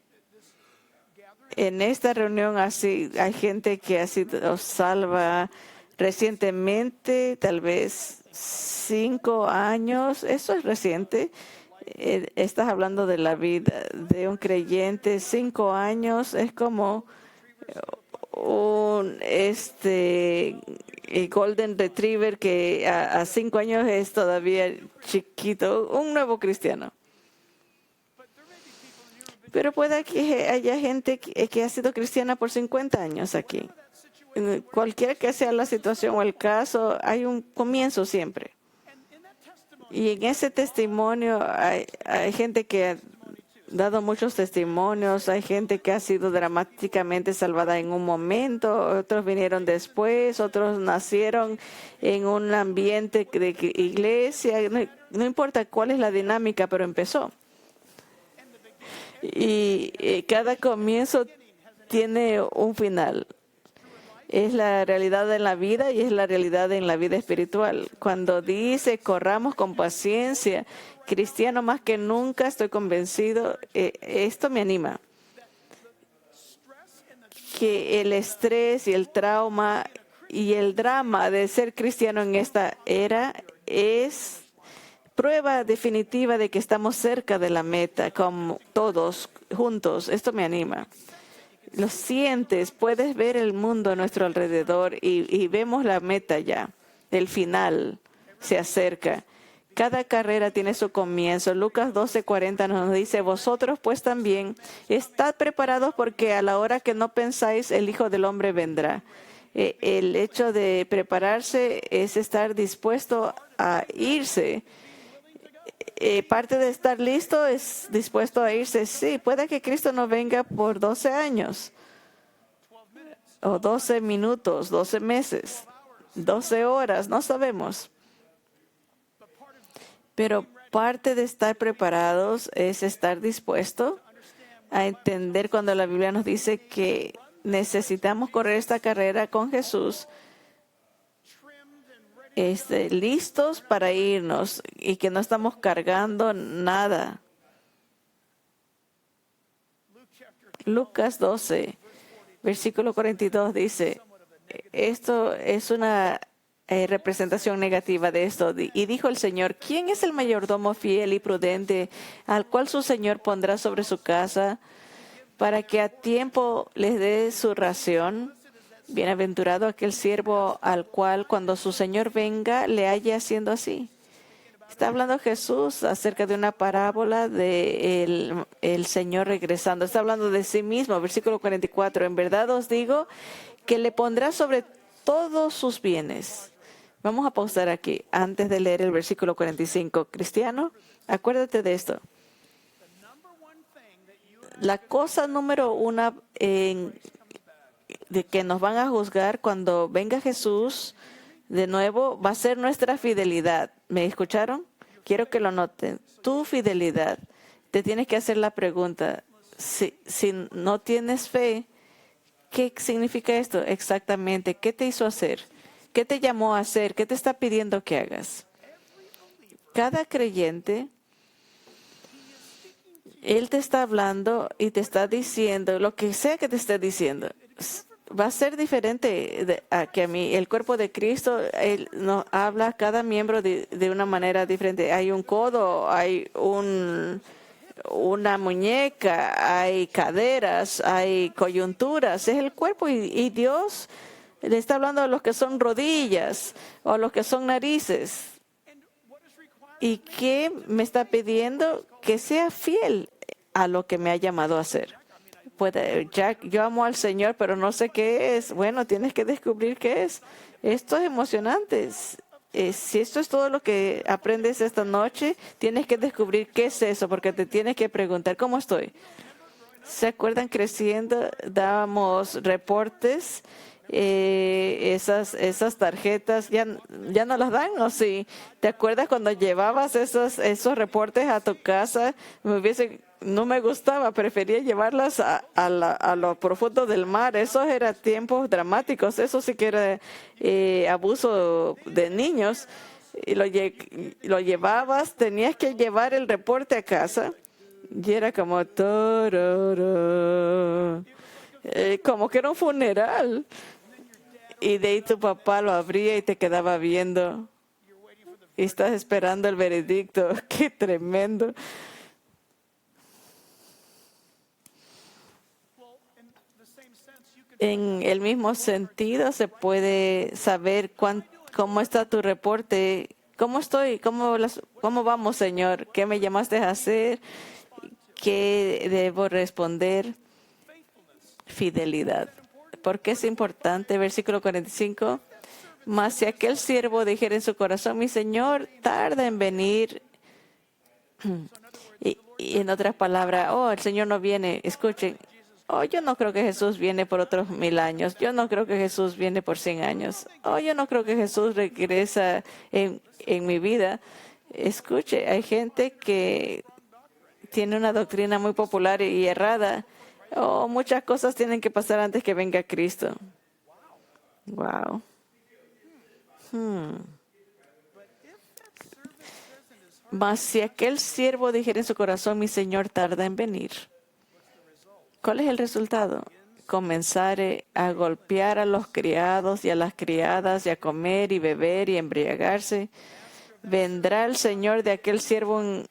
en esta reunión así hay gente que ha sido salva recientemente, tal vez 5 años, eso es reciente. Estás hablando de la vida de un creyente, 5 años es como un Golden Retriever que a 5 años es todavía chiquito, un nuevo cristiano. Pero puede que haya gente que ha sido cristiana por 50 años aquí. Cualquiera que sea la situación o el caso, hay un comienzo siempre. Y en ese testimonio hay gente que ha dado muchos testimonios, hay gente que ha sido dramáticamente salvada en un momento, otros vinieron después, otros nacieron en un ambiente de iglesia, no importa cuál es la dinámica, pero empezó. Y cada comienzo tiene un final. Es la realidad en la vida y es la realidad en la vida espiritual. Cuando dice corramos con paciencia, cristiano más que nunca, estoy convencido, esto me anima. Que el estrés y el trauma y el drama de ser cristiano en esta era es prueba definitiva de que estamos cerca de la meta, como todos juntos. Esto me anima. Lo sientes, puedes ver el mundo a nuestro alrededor y vemos la meta ya. El final se acerca. Cada carrera tiene su comienzo. Lucas 12:40 nos dice, vosotros pues también estad preparados porque a la hora que no pensáis el Hijo del Hombre vendrá. El hecho de prepararse es estar dispuesto a irse. Parte de estar listo es dispuesto a irse. Sí, puede que Cristo no venga por 12 años, o 12 minutos, 12 meses, 12 horas, no sabemos. Pero parte de estar preparados es estar dispuesto a entender cuando la Biblia nos dice que necesitamos correr esta carrera con Jesús, listos para irnos y que no estamos cargando nada. Lucas 12, versículo 42 dice, esto es una representación negativa de esto. Y dijo el Señor, ¿quién es el mayordomo fiel y prudente al cual su Señor pondrá sobre su casa para que a tiempo les dé su ración? Bienaventurado aquel siervo al cual cuando su Señor venga le haya haciendo así. Está hablando Jesús acerca de una parábola de el Señor regresando. Está hablando de sí mismo, versículo 44. En verdad os digo que le pondrá sobre todos sus bienes. Vamos a pausar aquí antes de leer el versículo 45. Cristiano, acuérdate de esto. La cosa número una de que nos van a juzgar cuando venga Jesús de nuevo va a ser nuestra fidelidad. ¿Me escucharon? Quiero que lo noten. Tu fidelidad. Te tienes que hacer la pregunta. Si no tienes fe, ¿qué significa esto exactamente? ¿Qué te hizo hacer? ¿Qué te llamó a hacer? ¿Qué te está pidiendo que hagas? Cada creyente, él te está hablando y te está diciendo, lo que sea que te esté diciendo, va a ser diferente que a mí. El cuerpo de Cristo, él nos habla a cada miembro de una manera diferente. Hay un codo, hay una muñeca, hay caderas, hay coyunturas. Es el cuerpo y Dios le está hablando a los que son rodillas o a los que son narices. ¿Y qué me está pidiendo? Que sea fiel a lo que me ha llamado a hacer. Jack, yo amo al Señor, pero no sé qué es. Bueno, tienes que descubrir qué es. Esto es emocionante. Si esto es todo lo que aprendes esta noche, tienes que descubrir qué es eso, porque te tienes que preguntar, ¿cómo estoy? ¿Se acuerdan creciendo? Dábamos reportes. Esas tarjetas ya no las dan, ¿o sí? ¿Te acuerdas cuando llevabas esos reportes a tu casa? No me gustaba, prefería llevarlas a lo profundo del mar. Esos eran tiempos dramáticos, eso sí que era abuso de niños. Y lo llevabas, tenías que llevar el reporte a casa y era como como que era un funeral. Y de ahí tu papá lo abría y te quedaba viendo. Y estás esperando el veredicto. ¡Qué tremendo! En el mismo sentido se puede saber cómo está tu reporte. ¿Cómo estoy? ¿Cómo vamos, Señor? ¿Qué me llamaste a hacer? ¿Qué debo responder? Fidelidad. ¿Por qué es importante? Versículo 45. Mas si aquel siervo dijera en su corazón, mi Señor tarda en venir, y en otras palabras, el Señor no viene. Escuchen, yo no creo que Jesús viene por otros 1000 años. Yo no creo que Jesús viene por 100 años. Yo no creo que Jesús regresa en mi vida. Escuche, hay gente que tiene una doctrina muy popular y errada. Muchas cosas tienen que pasar antes que venga Cristo. Wow. Mas si aquel siervo dijera en su corazón, mi Señor tarda en venir, ¿cuál es el resultado? Comenzaré a golpear a los criados y a las criadas y a comer y beber y embriagarse. Vendrá el Señor de aquel siervo un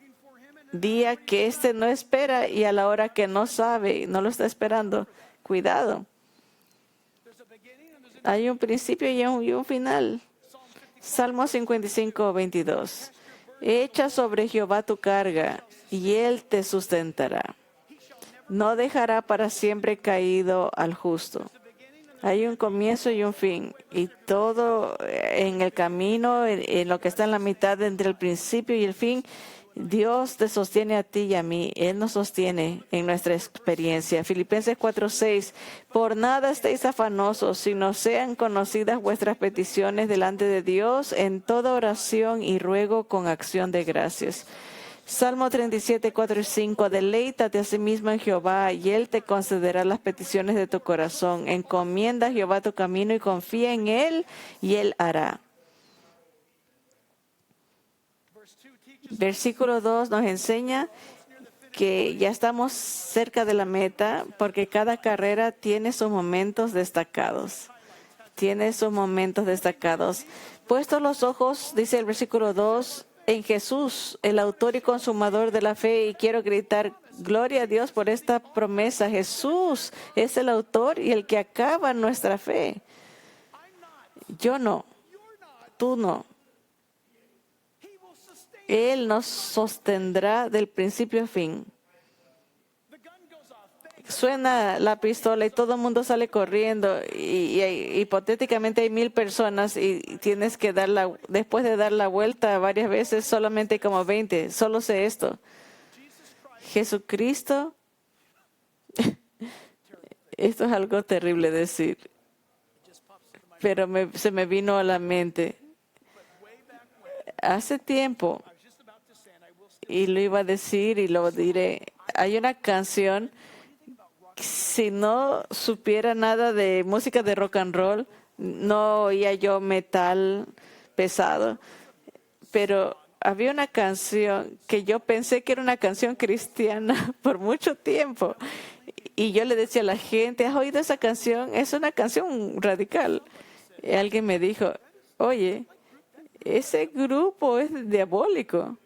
día que éste no espera y a la hora que no sabe, no lo está esperando. Cuidado. Hay un principio y un final. Salmo 55, 22. Echa sobre Jehová tu carga, y él te sustentará. No dejará para siempre caído al justo. Hay un comienzo y un fin, y todo en el camino, en lo que está en la mitad entre el principio y el fin, Dios te sostiene a ti y a mí. Él nos sostiene en nuestra experiencia. Filipenses 4:6. Por nada estéis afanosos, sino sean conocidas vuestras peticiones delante de Dios en toda oración y ruego con acción de gracias. Salmo 37, 4 y 5. Deleítate a sí mismo en Jehová, y Él te concederá las peticiones de tu corazón. Encomienda a Jehová tu camino y confía en Él, y Él hará. Versículo 2 nos enseña que ya estamos cerca de la meta porque cada carrera tiene sus momentos destacados. Tiene sus momentos destacados. Puestos los ojos, dice el versículo 2, en Jesús, el autor y consumador de la fe, y quiero gritar, gloria a Dios por esta promesa. Jesús es el autor y el que acaba nuestra fe. Yo no, tú no. Él nos sostendrá del principio a fin. suena la pistola y todo el mundo sale corriendo hipotéticamente hay 1000 personas y tienes que después de dar la vuelta varias veces, solamente hay como 20. Solo sé esto. Jesucristo, esto es algo terrible decir, pero se me vino a la mente. Hace tiempo, y lo iba a decir y lo diré, hay una canción, si no supiera nada de música de rock and roll, no oía yo metal pesado, pero había una canción que yo pensé que era una canción cristiana por mucho tiempo. Y yo le decía a la gente, ¿has oído esa canción? Es una canción radical. Y alguien me dijo, oye, ese grupo es diabólico.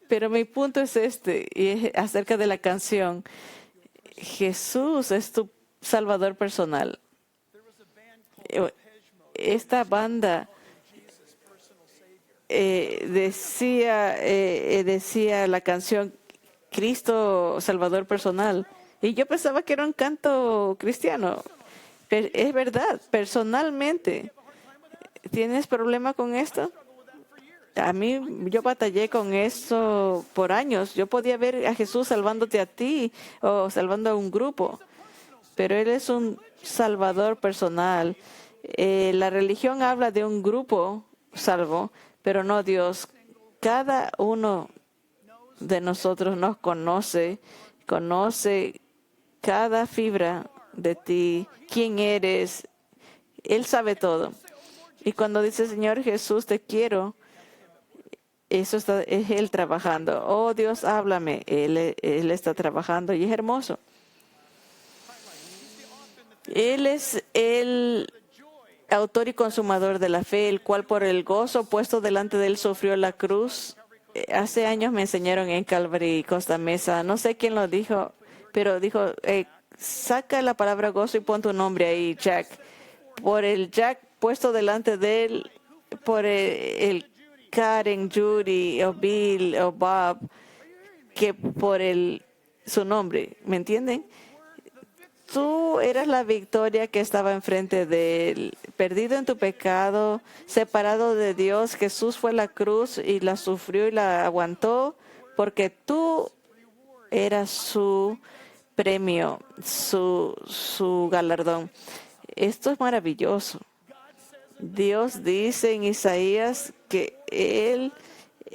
Pero mi punto es este, y es acerca de la canción. Jesús es tu Salvador personal. Esta banda decía la canción Cristo Salvador personal. Y yo pensaba que era un canto cristiano. Pero es verdad, personalmente. ¿Tienes problema con esto? A mí, yo batallé con eso por años. Yo podía ver a Jesús salvándote a ti o salvando a un grupo, pero Él es un Salvador personal. La religión habla de un grupo salvo, pero no Dios. Cada uno de nosotros nos conoce cada fibra de ti, quién eres. Él sabe todo. Y cuando dice, Señor Jesús, te quiero, es Él trabajando. Oh Dios, háblame. Él está trabajando y es hermoso. Él es el autor y consumador de la fe, el cual por el gozo puesto delante de él sufrió la cruz. Hace años me enseñaron en Calvary, Costa Mesa, no sé quién lo dijo, pero dijo, saca la palabra gozo y pon tu nombre ahí, Jack. Por el Jack puesto delante de él, por el Karen, Judy, o Bill, o Bob, que por su nombre, ¿me entienden? Tú eras la victoria que estaba enfrente de él, perdido en tu pecado, separado de Dios. Jesús fue a la cruz y la sufrió y la aguantó porque tú eras su premio, su galardón. Esto es maravilloso. Dios dice en Isaías que Él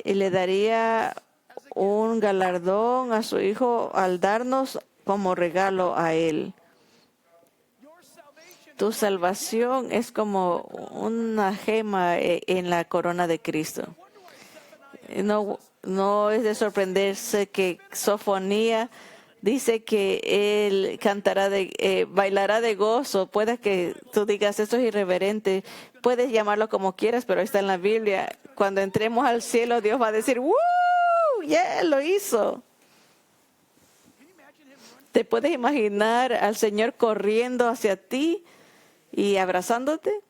le daría un galardón a su Hijo al darnos como regalo a Él. Tu salvación es como una gema en la corona de Cristo. No es de sorprenderse que Sofonía dice que él bailará de gozo. Puede que tú digas, esto es irreverente. Puedes llamarlo como quieras, pero está en la Biblia. Cuando entremos al cielo, Dios va a decir, ¡woo! ¡Yeah! Lo hizo. ¿Te puedes imaginar al Señor corriendo hacia ti y abrazándote?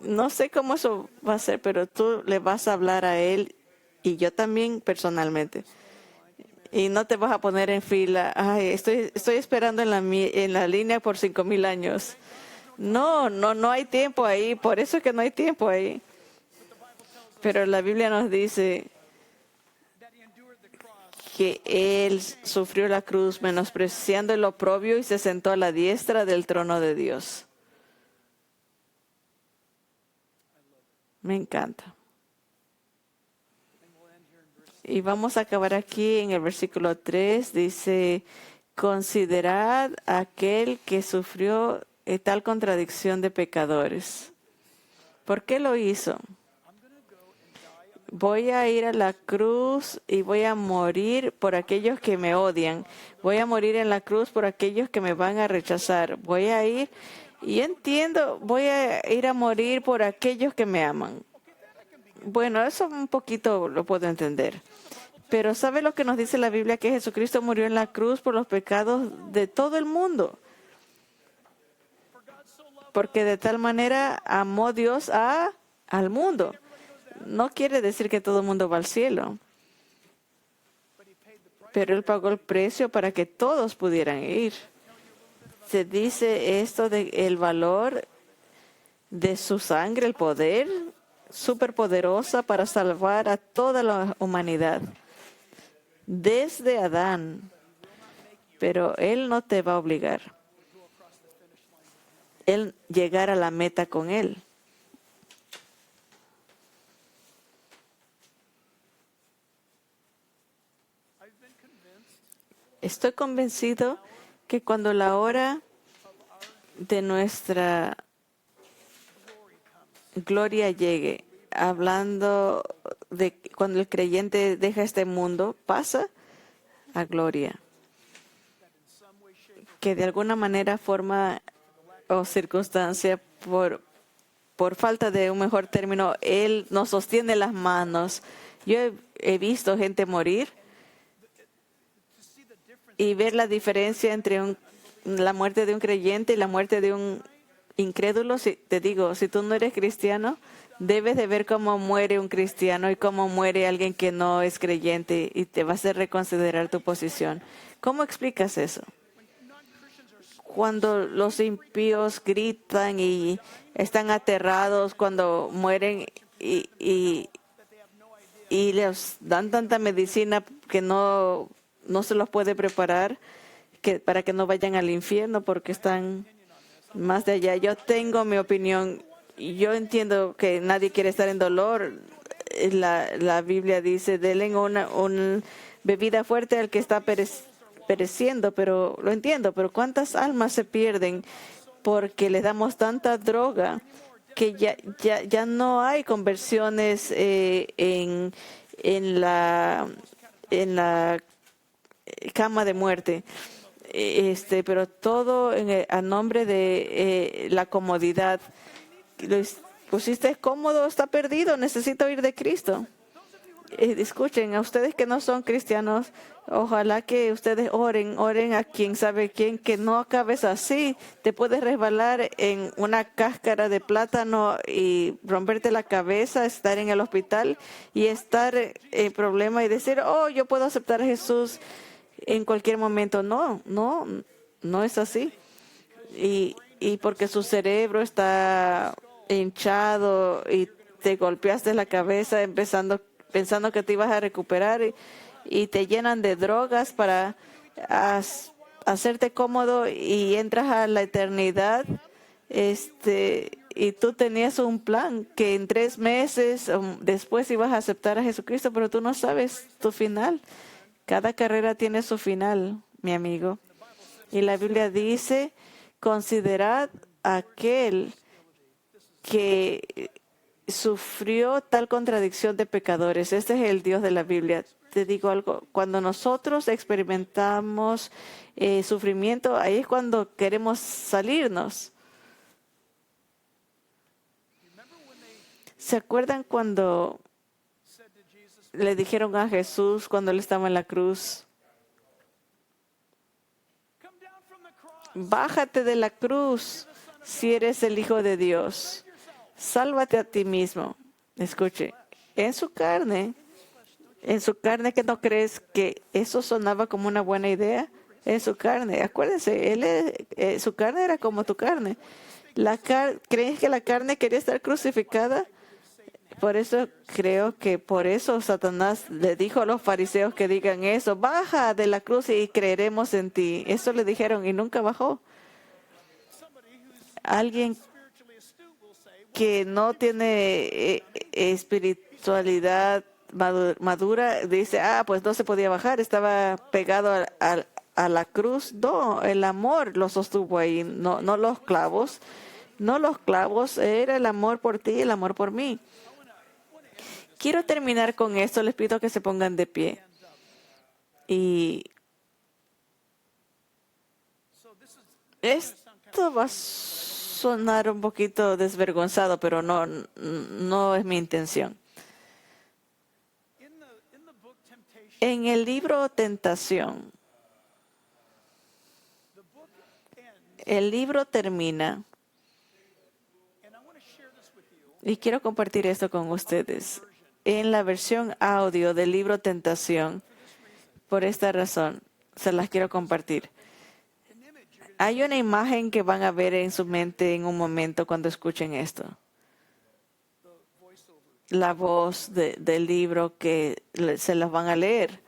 No sé cómo eso va a ser, pero tú le vas a hablar a Él y yo también personalmente. Y no te vas a poner en fila. Ay, estoy esperando en la línea por 5,000 años. No hay tiempo ahí. Por eso es que no hay tiempo ahí. Pero la Biblia nos dice que Él sufrió la cruz menospreciando el oprobio y se sentó a la diestra del trono de Dios. Me encanta. Y vamos a acabar aquí en el versículo 3. Dice, considerad a aquel que sufrió tal contradicción de pecadores. ¿Por qué lo hizo? Voy a ir a la cruz y voy a morir por aquellos que me odian. Voy a morir en la cruz por aquellos que me van a rechazar. Voy a ir a morir por aquellos que me aman. Bueno, eso un poquito lo puedo entender. Pero ¿sabe lo que nos dice la Biblia? Que Jesucristo murió en la cruz por los pecados de todo el mundo. Porque de tal manera amó Dios al mundo. No quiere decir que todo el mundo va al cielo. pero Él pagó el precio para que todos pudieran ir. Se dice esto de el valor de su sangre, el poder superpoderosa para salvar a toda la humanidad, desde Adán. Pero Él no te va a obligar. Él llegar a la meta con Él. Estoy convencido que cuando la hora de nuestra gloria llegue, hablando de cuando el creyente deja este mundo, pasa a gloria, que de alguna manera, forma o circunstancia, por falta de un mejor término, Él nos sostiene las manos. Yo he visto gente morir y ver la diferencia entre la muerte de un creyente y la muerte de un incrédulo. Te digo, si tú no eres cristiano, debes de ver cómo muere un cristiano y cómo muere alguien que no es creyente, y te va a hacer reconsiderar tu posición. ¿Cómo explicas eso? Cuando los impíos gritan y están aterrados cuando mueren y les dan tanta medicina que no se los puede preparar para que no vayan al infierno porque están más de allá. Yo tengo mi opinión. Yo entiendo que nadie quiere estar en dolor. La Biblia dice, denle una bebida fuerte al que está pereciendo, pero lo entiendo. Pero ¿cuántas almas se pierden porque les damos tanta droga que ya no hay conversiones en la cama de muerte? Pero todo a nombre de la comodidad. Lo pusiste cómodo, está perdido, necesita oír de Cristo. Escuchen, a ustedes que no son cristianos, ojalá que ustedes oren a quien sabe quién, que no acabes así. Te puedes resbalar en una cáscara de plátano y romperte la cabeza, estar en el hospital y estar en problema y decir, oh, yo puedo aceptar a Jesús en cualquier momento. No es así. Y porque su cerebro está hinchado y te golpeaste la cabeza pensando que te ibas a recuperar, y te llenan de drogas para hacerte cómodo y entras a la eternidad. Y tú tenías un plan que en 3 meses después ibas a aceptar a Jesucristo, pero tú no sabes tu final. Cada carrera tiene su final, mi amigo. Y la Biblia dice, considerad aquel que sufrió tal contradicción de pecadores. Este es el Dios de la Biblia. Te digo algo, cuando nosotros experimentamos sufrimiento, ahí es cuando queremos salirnos. ¿Se acuerdan cuando le dijeron a Jesús cuando él estaba en la cruz? Bájate de la cruz si eres el Hijo de Dios. Sálvate a ti mismo. Escuche, en su carne que no crees que eso sonaba como una buena idea. En su carne, acuérdense, su carne era como tu carne. ¿Crees que la carne quería estar crucificada? Por eso creo que por eso Satanás le dijo a los fariseos que digan eso, baja de la cruz y creeremos en ti. Eso le dijeron y nunca bajó. Alguien que no tiene espiritualidad madura dice, pues no se podía bajar, estaba pegado a la cruz. No, el amor lo sostuvo ahí, no los clavos. No los clavos, era el amor por ti, el amor por mí. Quiero terminar con esto, les pido que se pongan de pie. Y esto va a sonar un poquito desvergonzado, pero no es mi intención. En el libro Tentación, el libro termina, y quiero compartir esto con ustedes. En la versión audio del libro Tentación, Por esta razón, se las quiero compartir. Hay una imagen que van a ver en su mente en un momento cuando escuchen esto. La voz del libro que se las van a leer.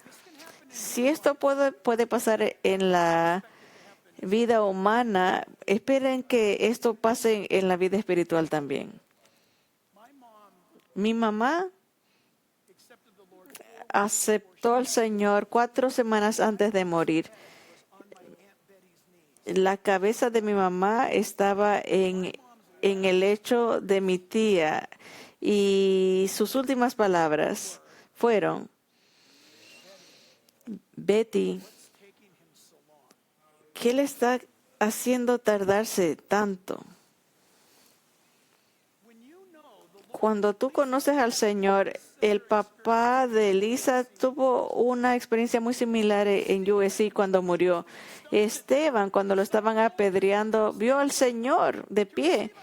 Si esto puede pasar en la vida humana, esperen que esto pase en la vida espiritual también. Mi mamá aceptó al Señor 4 semanas antes de morir. La cabeza de mi mamá estaba en el lecho de mi tía y sus últimas palabras fueron: Betty, ¿qué le está haciendo tardarse tanto? Cuando tú conoces al Señor, el papá de Lisa tuvo una experiencia muy similar en USC cuando murió. Esteban, cuando lo estaban apedreando, vio al Señor de pie,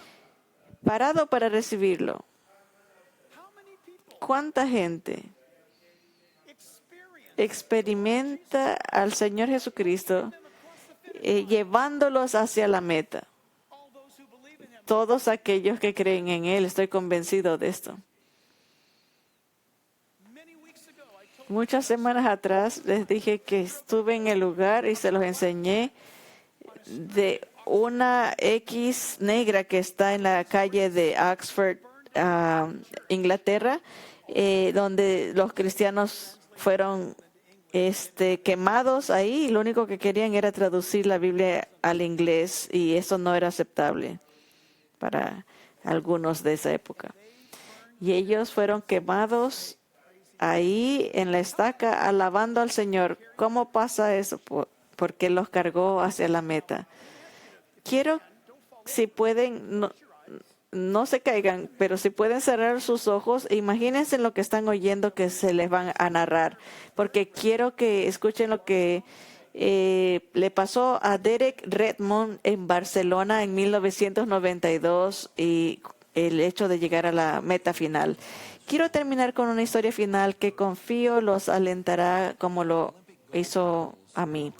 parado para recibirlo. ¿Cuánta gente experimenta al Señor Jesucristo llevándolos hacia la meta? Todos aquellos que creen en Él, estoy convencido de esto. Muchas semanas atrás les dije que estuve en el lugar y se los enseñé de una X negra que está en la calle de Oxford, Inglaterra, donde los cristianos fueron quemados ahí, y lo único que querían era traducir la Biblia al inglés, y eso no era aceptable para algunos de esa época. Y ellos fueron quemados ahí en la estaca, alabando al Señor. ¿Cómo pasa eso? Porque los cargó hacia la meta. Quiero, si pueden, no se caigan, pero si pueden cerrar sus ojos, imagínense lo que están oyendo que se les van a narrar, porque quiero que escuchen lo que le pasó a Derek Redmond en Barcelona en 1992 y el hecho de llegar a la meta final. Quiero terminar con una historia final que confío los alentará como lo hizo a mí.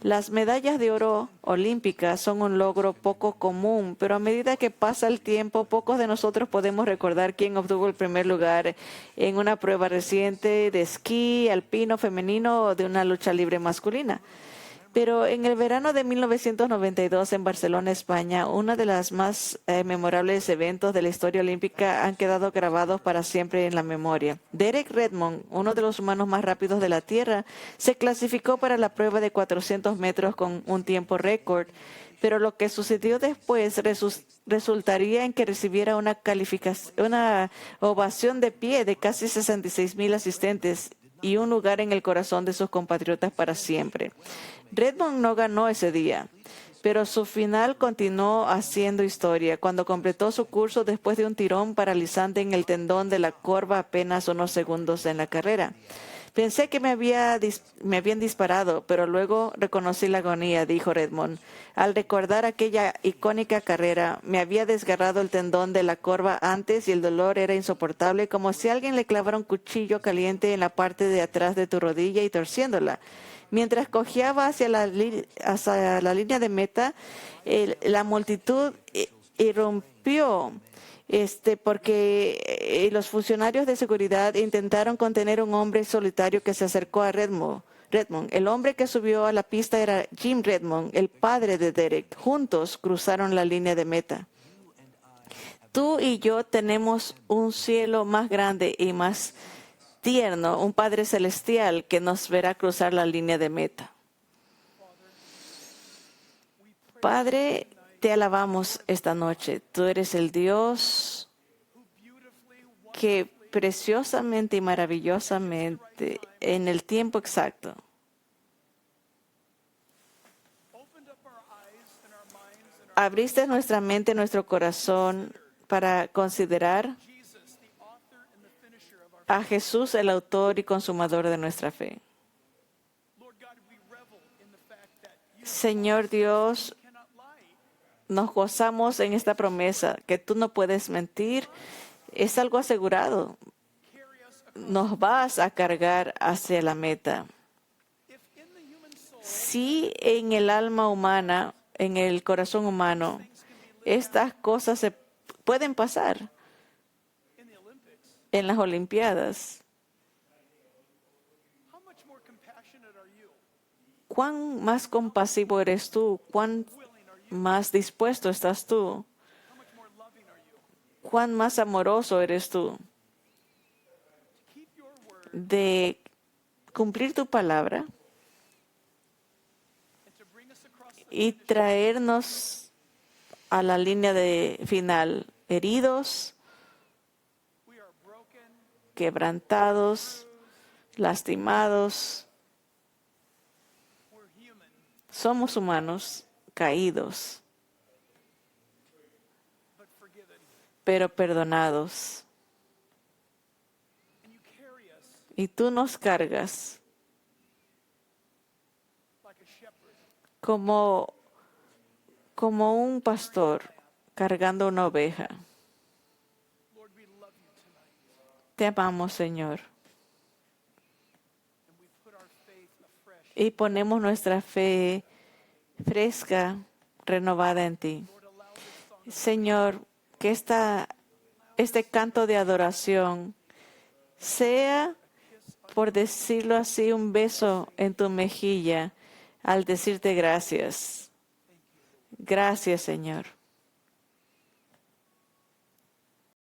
Las medallas de oro olímpicas son un logro poco común, pero a medida que pasa el tiempo, pocos de nosotros podemos recordar quién obtuvo el primer lugar en una prueba reciente de esquí alpino femenino o de una lucha libre masculina. Pero en el verano de 1992 en Barcelona, España, uno de los más memorables eventos de la historia olímpica han quedado grabados para siempre en la memoria. Derek Redmond, uno de los humanos más rápidos de la Tierra, se clasificó para la prueba de 400 metros con un tiempo récord, pero lo que sucedió después resultaría en que recibiera una ovación de pie de casi 66,000 asistentes y un lugar en el corazón de sus compatriotas para siempre. Redmond no ganó ese día, pero su final continuó haciendo historia cuando completó su curso después de un tirón paralizante en el tendón de la corva apenas unos segundos en la carrera. Pensé que me habían disparado, pero luego reconocí la agonía, dijo Redmond. Al recordar aquella icónica carrera, me había desgarrado el tendón de la corva antes y el dolor era insoportable, como si alguien le clavara un cuchillo caliente en la parte de atrás de tu rodilla y torciéndola. Mientras cojeaba hacia la línea de meta, la multitud irrumpió. Porque los funcionarios de seguridad intentaron contener a un hombre solitario que se acercó a Redmond. El hombre que subió a la pista era Jim Redmond, el padre de Derek. Juntos cruzaron la línea de meta. Tú y yo tenemos un cielo más grande y más tierno, un Padre celestial que nos verá cruzar la línea de meta. Padre, te alabamos esta noche. Tú eres el Dios que preciosamente y maravillosamente, en el tiempo exacto, abriste nuestra mente, nuestro corazón para considerar a Jesús, el autor y consumador de nuestra fe. Señor Dios, nos gozamos en esta promesa que tú no puedes mentir. Es algo asegurado. Nos vas a cargar hacia la meta. Si en el alma humana, en el corazón humano, estas cosas se pueden pasar in the Olympics, en las Olimpiadas, how much more compassionate are you? ¿cuán más compasivo eres tú? ¿Cuán Willing are you? más dispuesto estás tú? How much more loving are you? ¿Cuán más amoroso eres tú To keep your word de cumplir tu palabra and to bring us across the y finish line traernos a la línea de final heridos, we are broken, quebrantados, lastimados? we're human, Somos humanos caídos, but forgiven. pero perdonados. And you carry us Y tú nos cargas like a shepherd como un pastor cargando una oveja. Lord, we love you tonight. Te amamos, Señor, And we put our faith afresh. y ponemos nuestra fe fresca, renovada en ti. Lord, allow this song Señor, que este canto de adoración sea, por decirlo así, un beso en tu mejilla al decirte gracias. Gracias, Señor.